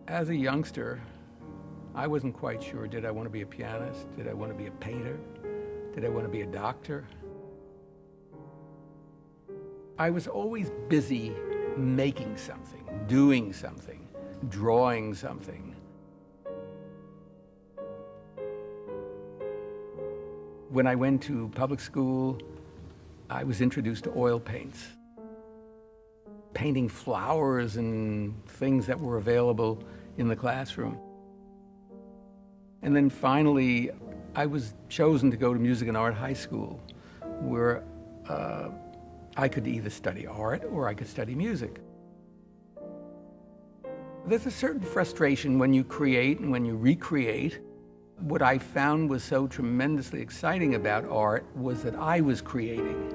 As a youngster, I wasn't quite sure, did I want to be a pianist? Did I want to be a painter? Did I want to be a doctor? I was always busy making something, doing something, drawing something. When I went to public school, I was introduced to oil paints, painting flowers and things that were available in the classroom. And then finally, I was chosen to go to Music and Art High School, where I could either study art or I could study music. There's a certain frustration when you create and when you recreate. What I found was so tremendously exciting about art was that I was creating.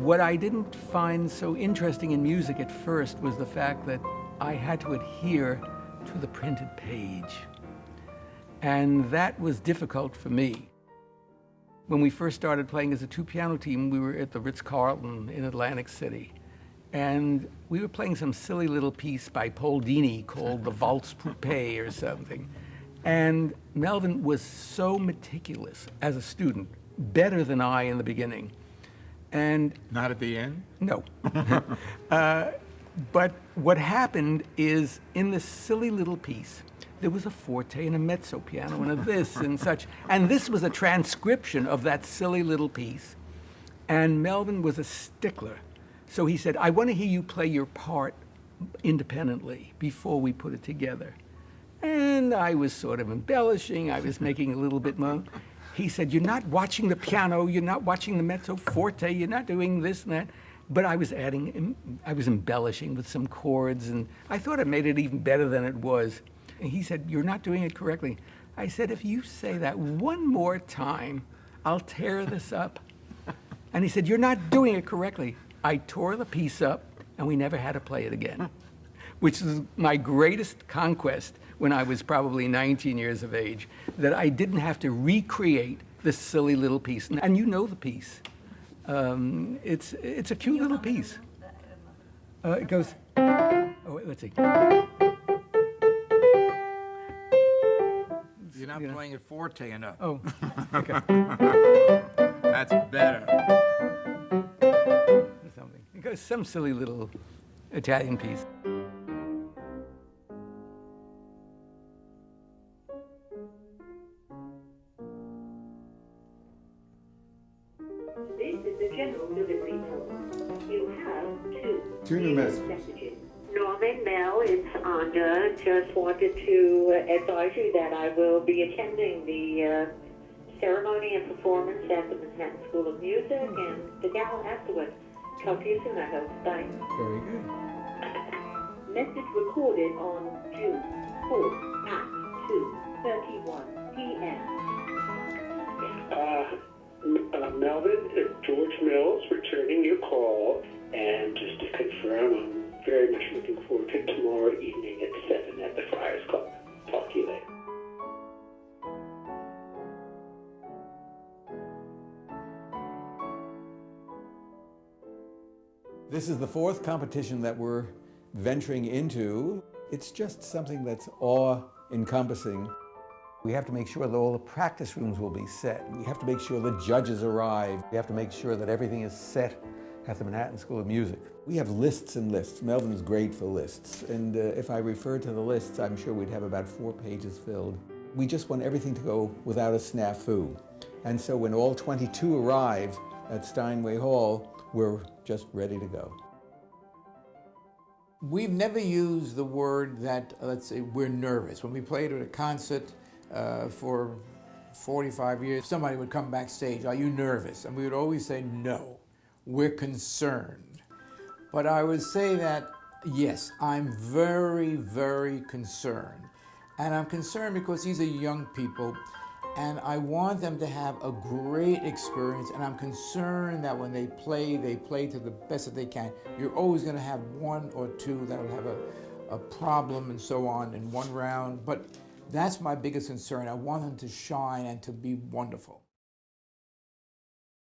What I didn't find so interesting in music at first was the fact that I had to adhere to the printed page. And that was difficult for me. When we first started playing as a two-piano team, we were at the Ritz-Carlton in Atlantic City. And we were playing some silly little piece by Paul Dini called the Valse Poupée or something. And Melvin was so meticulous as a student, better than I in the beginning. And not at the end? No. But what happened is, in this silly little piece, there was a forte and a mezzo piano and a this and such. And this was a transcription of that silly little piece. And Melvin was a stickler. So he said, I want to hear you play your part independently before we put it together. And I was sort of embellishing. I was making a little bit more. He said, you're not watching the piano, you're not watching the mezzo forte, you're not doing this and that. But I was embellishing with some chords, and I thought it made it even better than it was. And he said, you're not doing it correctly. I said, if you say that one more time, I'll tear this up. And he said, you're not doing it correctly. I tore the piece up, and we never had to play it again, which is my greatest conquest when I was probably 19 years of age, that I didn't have to recreate this silly little piece. And you know the piece. It's a cute little piece. It goes, oh, wait, let's see. You're not playing it forte enough. Oh, okay. That's better. Something. It goes some silly little Italian piece. This is the general delivery tone. You have two new messages. Norman, Mel, it's Anja. Just wanted to advise you that I will be attending the ceremony and performance at the Manhattan School of Music and the gala afterwards. Talk to you soon, I hope. Bye. Very good. Message recorded on June 4th at 2:31 p.m. Melvin, it's George Mills returning your call, and just to confirm, I'm very much looking forward to tomorrow evening at 7 at the Friars Club. Talk to you later. This is the fourth competition that we're venturing into. It's just something that's awe-encompassing. We have to make sure that all the practice rooms will be set. We have to make sure the judges arrive. We have to make sure that everything is set at the Manhattan School of Music. We have lists and lists. Melvin is great for lists. And if I refer to the lists, I'm sure we'd have about 4 pages filled. We just want everything to go without a snafu. And so when all 22 arrive at Steinway Hall, we're just ready to go. We've never used the word that, let's say, we're nervous. When we played at a concert for 45 years, somebody would come backstage, are you nervous? And we would always say, no, we're concerned. But I would say that, yes, I'm very, very concerned. And I'm concerned because these are young people, and I want them to have a great experience, and I'm concerned that when they play to the best that they can. You're always going to have one or two that will have a problem and so on in one round, but that's my biggest concern. I want them to shine and to be wonderful.